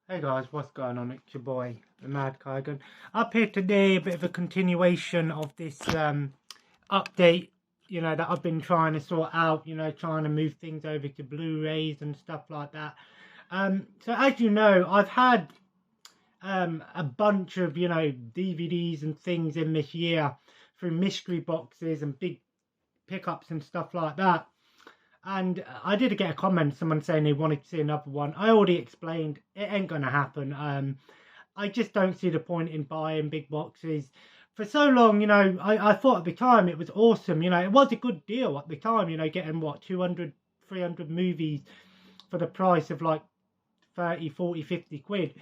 Hey guys, what's going on? It's your boy, the Mad Kaigan. Up here today, a bit of a continuation of this update, that I've been trying to sort out, trying to move things over to Blu-rays and stuff like that. So as you know, I've had a bunch of, DVDs and things in this year through mystery boxes and big pickups and stuff like that. And I did get a comment, someone saying they wanted to see another one. I already explained it ain't gonna happen. I just don't see the point in buying big boxes. For so long, I thought at the time it was awesome. It was a good deal at the time, getting what, 200, 300 movies for the price of like 30, 40, 50 quid.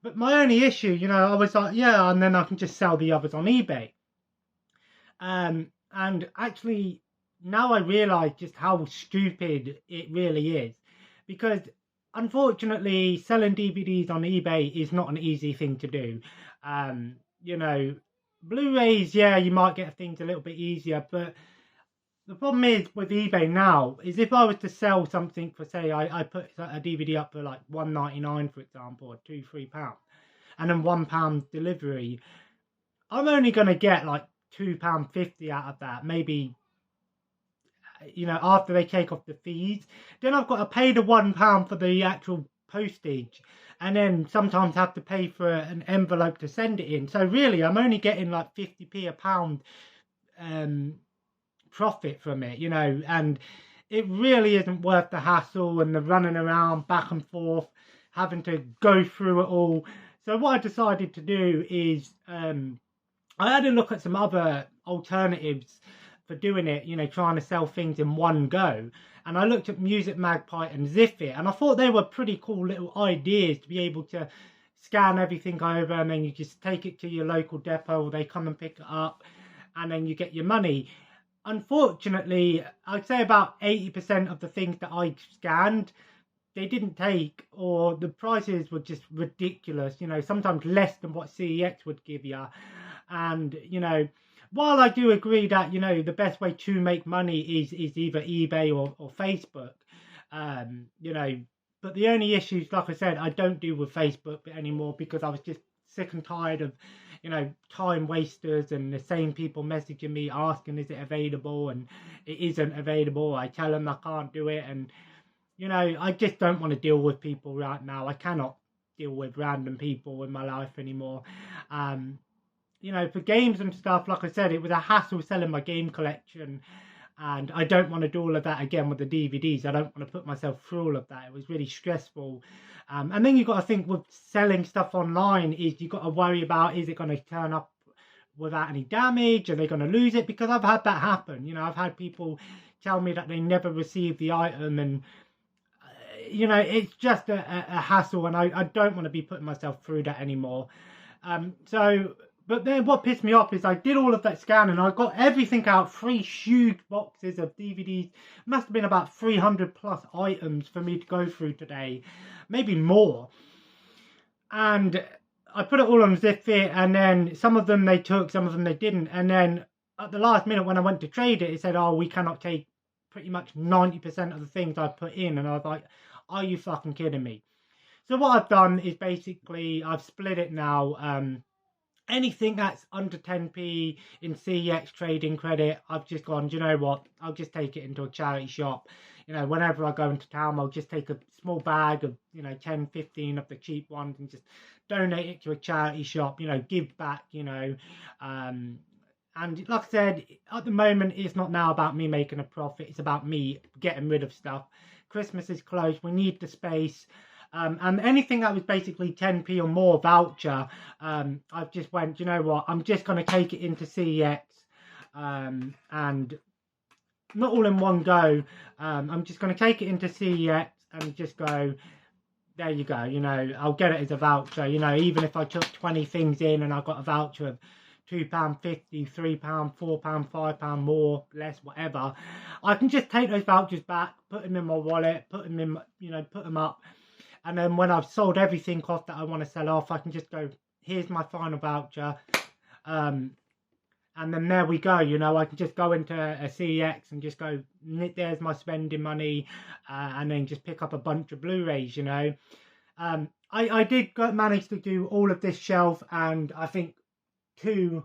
But my only issue, I was like, yeah, and then I can just sell the others on eBay. And actually, now I realise just how stupid it really is. Because unfortunately, selling DVDs on eBay is not an easy thing to do. Um, you know, Blu-rays, yeah, you might get things a little bit easier, but the problem is with eBay now is if I was to sell something for, say, I put a DVD up for like £1.99, for example, or £2-3, and then £1 delivery, I'm only going to get like £2.50 out of that, maybe, after they take off the fees. Then I've got to pay the £1 for the actual postage, and then sometimes have to pay for an envelope to send it in. So really, I'm only getting like 50p a pound profit from it, and it really isn't worth the hassle and the running around back and forth, having to go through it all. So what I decided to do is I had a look at some other alternatives for doing it, trying to sell things in one go. And I looked at Music Magpie and Ziffit, and I thought they were pretty cool little ideas to be able to scan everything over, and then you just take it to your local depot, or they come and pick it up, and then you get your money. Unfortunately, I'd say about 80% of the things that I scanned, they didn't take, or the prices were just ridiculous, sometimes less than what CEX would give you. And, while I do agree that, the best way to make money is either eBay or Facebook, but the only issues, like I said, I don't do with Facebook anymore because I was just sick and tired of, time wasters and the same people messaging me asking, is it available? And it isn't available. I tell them I can't do it. And, I just don't want to deal with people right now. I cannot deal with random people in my life anymore. For games and stuff, like I said, it was a hassle selling my game collection, and I don't want to do all of that again with the DVDs. I don't want to put myself through all of that. It was really stressful. And then you've got to think with selling stuff online is you've got to worry about, is it going to turn up without any damage? Are they going to lose it? Because I've had that happen. I've had people tell me that they never received the item, and it's just a hassle, and I don't want to be putting myself through that anymore. But then what pissed me off is I did all of that scanning. I got everything out, 3 huge boxes of DVDs. Must have been about 300 plus items for me to go through today, maybe more. And I put it all on Zipfit, and then some of them they took, some of them they didn't. And then at the last minute when I went to trade it, it said, oh, we cannot take pretty much 90% of the things I put in. And I was like, are you fucking kidding me? So what I've done is basically I've split it now. Anything that's under 10p in CEX trading credit, I've just gone, do you know what? I'll just take it into a charity shop. Whenever I go into town, I'll just take a small bag of, 10, 15 of the cheap ones and just donate it to a charity shop, give back, and like I said, at the moment, it's not now about me making a profit. It's about me getting rid of stuff. Christmas is close. We need the space. And anything that was basically 10p or more voucher, I've just went, you know what, I'm just going to take it into CEX, and not all in one go. I'm just going to take it into CEX and just go, there you go, I'll get it as a voucher, even if I took 20 things in and I got a voucher of £2.50, £3, £4, £5 more, less, whatever, I can just take those vouchers back, put them in my wallet, put them in, put them up. And then when I've sold everything off that I want to sell off, I can just go, here's my final voucher. And then there we go, I can just go into a CEX and just go, there's my spending money, and then just pick up a bunch of Blu-rays, I I did manage to do all of this shelf, and I think 2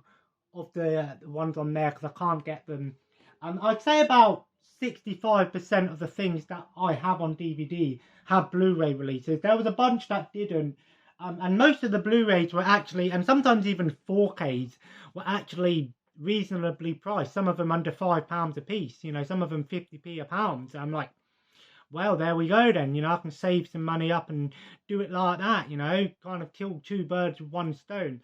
of the ones on there, because I can't get them. I'd say about 65% of the things that I have on DVD have Blu-ray releases. There was a bunch that didn't. And most of the Blu-rays were actually, and sometimes even 4Ks, were actually reasonably priced. Some of them under £5 a piece, you know, some of them 50p a pound. So I'm like, well, there we go then, you know, I can save some money up and do it like that, you know, kind of kill 2 birds with 1 stone.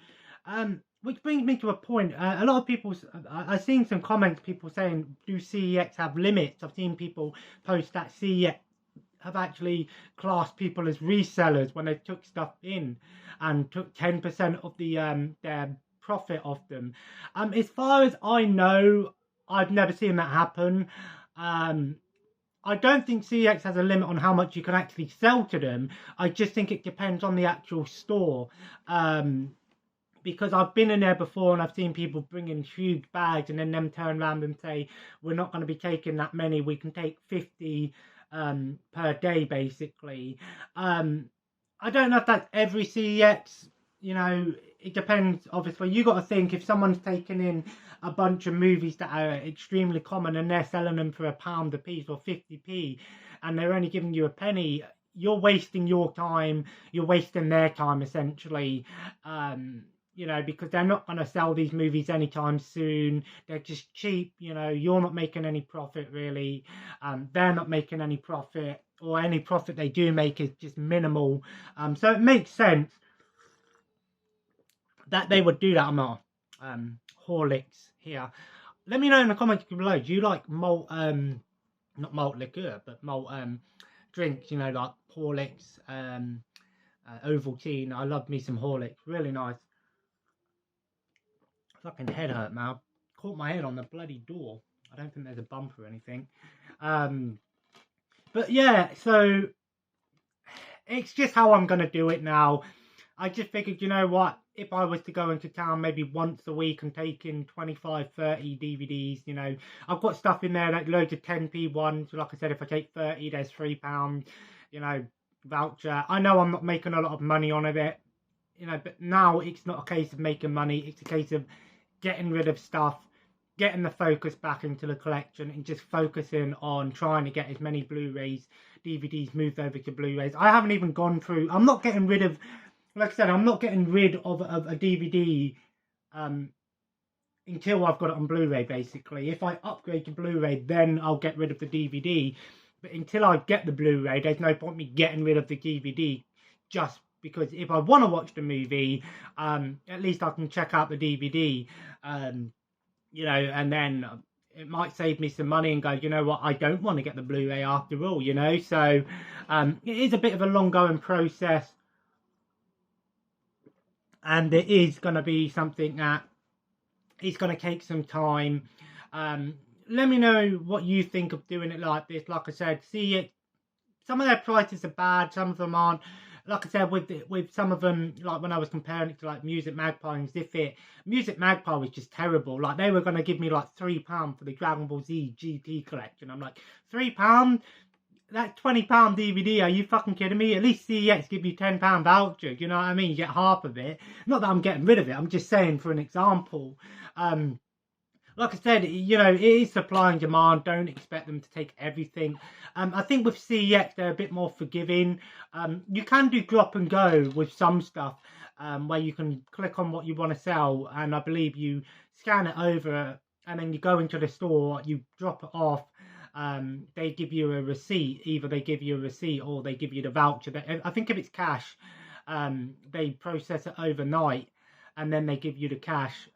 Which brings me to a point. A lot of people, I've seen some comments, people saying, do CEX have limits? I've seen people post that CEX have actually classed people as resellers when they took stuff in and took 10% of the their profit off them. As far as I know, I've never seen that happen. I don't think CEX has a limit on how much you can actually sell to them. I just think it depends on the actual store. Because I've been in there before and I've seen people bring in huge bags and then them turn around and say, we're not going to be taking that many, we can take 50 per day, basically. I don't know if that's every CEX, you know, it depends. Obviously, you got to think, if someone's taken in a bunch of movies that are extremely common and they're selling them for £1 a piece or 50p and they're only giving you a penny, you're wasting your time, you're wasting their time, essentially. You know, because they're not going to sell these movies anytime soon. They're just cheap, you know, you're not making any profit, really. They're not making any profit, or any profit they do make is just minimal. So it makes sense that they would do that. I'm not Horlicks here. Let me know in the comments below, do you like malt, not malt liqueur, but malt drinks, you know, like Horlicks, Ovaltine. I love me some Horlicks, really nice. Fucking head hurt now. Caught my head on the bloody door. I don't think there's a bump or anything. But yeah, so it's just how I'm going to do it now. I just figured, you know what, if I was to go into town maybe once a week and take in 25, 30 DVDs, you know, I've got stuff in there, like loads of 10p ones. Like I said, if I take 30, there's £3, you know, voucher. I know I'm not making a lot of money on it, you know, but now it's not a case of making money. It's a case of getting rid of stuff, getting the focus back into the collection, and just focusing on trying to get as many Blu-rays, DVDs moved over to Blu-rays. I haven't even gone through, I'm not getting rid of, like I said, I'm not getting rid of a DVD until I've got it on Blu-ray, basically. If I upgrade to Blu-ray, then I'll get rid of the DVD. But until I get the Blu-ray, there's no point me getting rid of the DVD, just because if I want to watch the movie, at least I can check out the DVD, you know, and then it might save me some money and go, you know what, I don't want to get the Blu-ray after all, you know. So it is a bit of a long-going process, and it is going to be something that is going to take some time. Let me know what you think of doing it like this. Like I said, see it. Some of their prices are bad, some of them aren't. Like I said, with some of them, like when I was comparing it to like Music Magpie and Ziffit, Music Magpie was just terrible. Like they were going to give me like £3 for the Dragon Ball Z GT collection. I'm like, £3? That's £20 DVD, are you fucking kidding me? At least CEX give you £10 voucher, do you know what I mean? You get half of it. Not that I'm getting rid of it, I'm just saying for an example. Like I said, you know, it is supply and demand. Don't expect them to take everything. I think with CEX, they're a bit more forgiving. You can do drop and go with some stuff, where you can click on what you want to sell, and I believe you scan it over, and then you go into the store, you drop it off. They give you a receipt. Either they give you a receipt or they give you the voucher. I think if it's cash, they process it overnight, and then they give you the cash.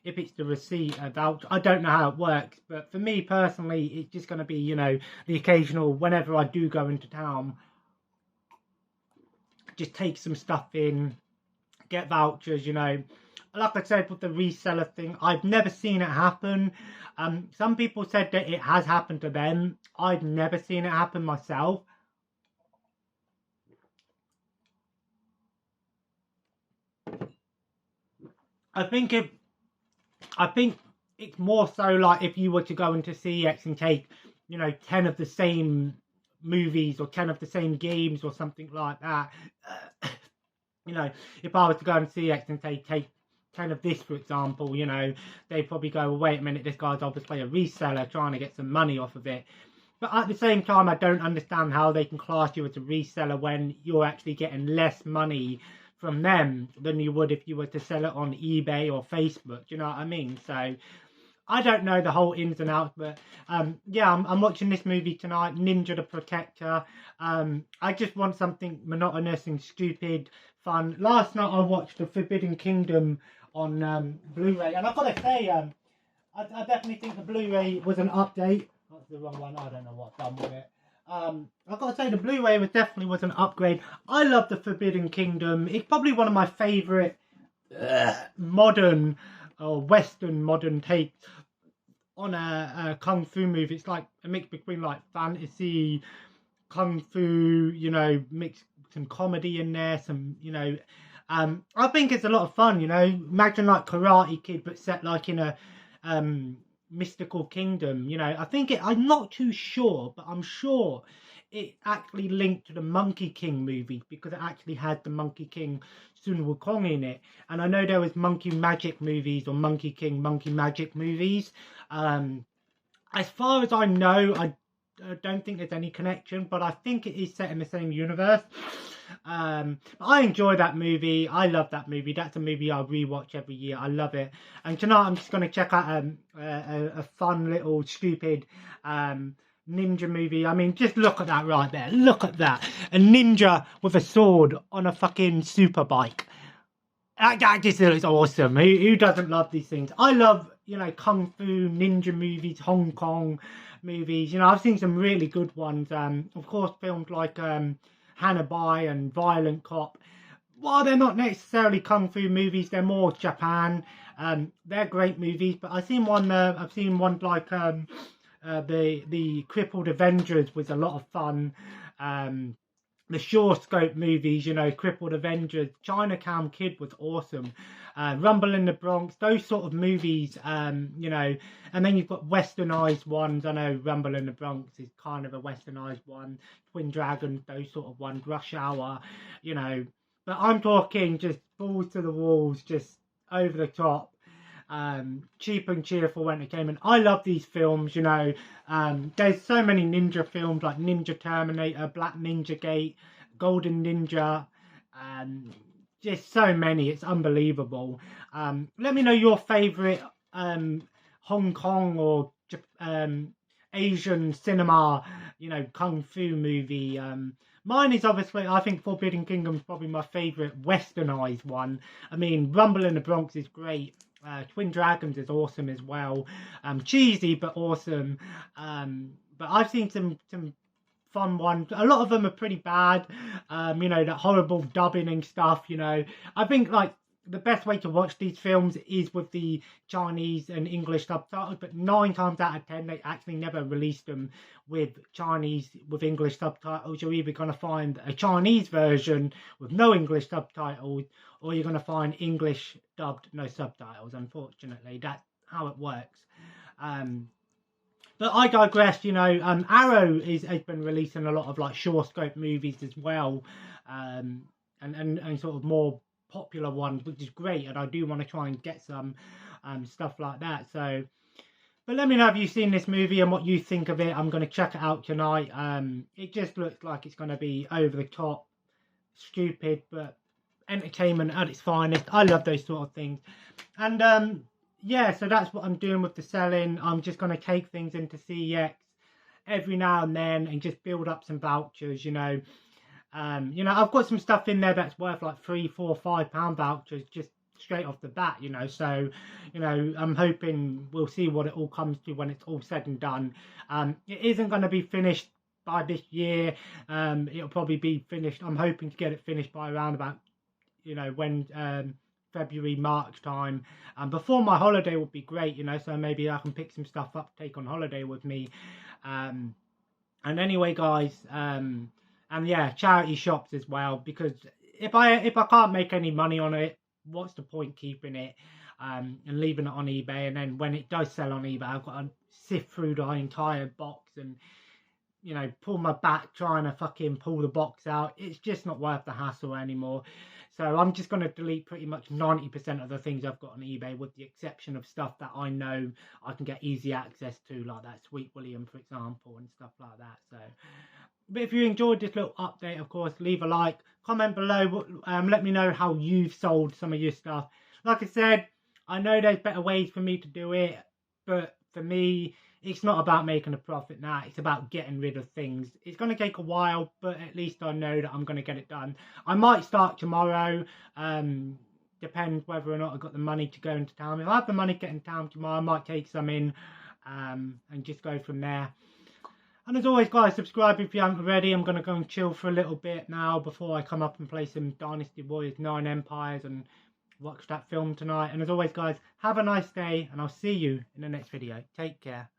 If it's the receipt, a voucher, I don't know how it works, but for me personally, it's just going to be, you know, the occasional, whenever I do go into town, just take some stuff in, get vouchers, you know. Like I said, with the reseller thing, I've never seen it happen. Some people said that it has happened to them. I've never seen it happen myself. I think it's more so like if you were to go into CEX and take, you know, 10 of the same movies or 10 of the same games or something like that. You know, if I was to go and CX and say take 10 of this, for example, you know, they'd probably go, well, wait a minute, this guy's obviously a reseller trying to get some money off of it. But at the same time, I don't understand how they can class you as a reseller when you're actually getting less money from them than you would if you were to sell it on eBay or Facebook. Do you know what I mean? So I don't know the whole ins and outs, but yeah, I'm watching this movie tonight, Ninja the Protector. I just want something monotonous and stupid, fun. Last night I watched The Forbidden Kingdom on Blu-ray, and I've got to say, I definitely think the Blu-ray was an update. That's the wrong one. I don't know what's done with it. I've got to say the Blu-ray definitely was an upgrade. I love The Forbidden Kingdom. It's probably one of my favourite modern or Western modern takes on a kung fu movie. It's like a mix between like fantasy, kung fu, you know, mix some comedy in there, some, you know. I think it's a lot of fun, you know. Imagine like Karate Kid, but set like in a mystical kingdom, you know. I'm not too sure, but I'm sure it actually linked to the Monkey King movie because it actually had the Monkey King Sun Wukong in it. And I know there was Monkey Magic movies or Monkey King Monkey Magic movies. As far as I know, I don't think there's any connection, but I think it is set in the same universe. I enjoy that movie. I love that movie. That's a movie I rewatch every year. I love it. And tonight I'm just going to check out a fun little stupid ninja movie. I mean, just look at that right there. Look at that. A ninja with a sword on a fucking super bike. That just looks awesome. Who doesn't love these things? I love, you know, kung fu, ninja movies, Hong Kong movies. You know, I've seen some really good ones. Of course, films like Hanabi and Violent Cop. While they're not necessarily kung fu movies, they're more Japan. They're great movies. But I've seen one like the Crippled Avengers was a lot of fun. The Shore Scope movies, you know, Crippled Avengers, Chinatown Kid was awesome. Rumble in the Bronx, those sort of movies, you know, and then you've got westernized ones. I know Rumble in the Bronx is kind of a westernized one. Twin Dragons, those sort of ones, Rush Hour, you know. But I'm talking just balls to the walls, just over the top. Cheap and cheerful entertainment. I love these films, you know. There's so many ninja films like Ninja Terminator, Black Ninja Gate, Golden Ninja, just so many. It's unbelievable. Let me know your favorite Hong Kong or Asian cinema, you know, kung fu movie. Mine is obviously, I think Forbidden Kingdom is probably my favorite westernized one. I mean, Rumble in the Bronx is great. Twin Dragons is awesome as well. Cheesy but awesome. But I've seen some fun ones. A lot of them are pretty bad. You know, that horrible dubbing and stuff. You know, I think like the best way to watch these films is with the Chinese and English subtitles. But 9 times out of 10, they actually never released them with English subtitles. You're either going to find a Chinese version with no English subtitles, or you're going to find English dubbed, no subtitles. Unfortunately, that's how it works. But I digress. You know, Arrow has been releasing a lot of like Shore Scope movies as well, and sort of more popular ones, which is great. And I do want to try and get some stuff like that. So, but let me know if you've seen this movie and what you think of it. I'm going to check it out tonight. It just looks like it's going to be over the top, stupid, but entertainment at its finest. I love those sort of things. And yeah, so that's what I'm doing with the selling. I'm just going to take things into CEX every now and then and just build up some vouchers, you know. You know, I've got some stuff in there that's worth like £3, £4, £5 vouchers just straight off the bat, you know. So, you know, I'm hoping we'll see what it all comes to when it's all said and done. It isn't going to be finished by this year. It'll probably be finished. I'm hoping to get it finished by around about, you know, when February, March time. Before my holiday would be great, you know, so maybe I can pick some stuff up to take on holiday with me. And anyway, guys, and yeah, charity shops as well, because if I can't make any money on it, what's the point keeping it and leaving it on eBay? And then when it does sell on eBay, I've got to sift through the entire box and you know, pull my back trying to fucking pull the box out. It's just not worth the hassle anymore. So I'm just going to delete pretty much 90% of the things I've got on eBay, with the exception of stuff that I know I can get easy access to, like that Sweet William, for example, and stuff like that. So, but if you enjoyed this little update, of course, leave a like, comment below, let me know how you've sold some of your stuff. Like I said, I know there's better ways for me to do it, but for me, it's not about making a profit now. It's about getting rid of things. It's going to take a while, but at least I know that I'm going to get it done. I might start tomorrow. Depends whether or not I've got the money to go into town. If I have the money to get in town tomorrow, I might take some in and just go from there. And as always, guys, subscribe if you haven't already. I'm going to go and chill for a little bit now before I come up and play some Dynasty Warriors 9 Empires and watch that film tonight. And as always, guys, have a nice day, and I'll see you in the next video. Take care.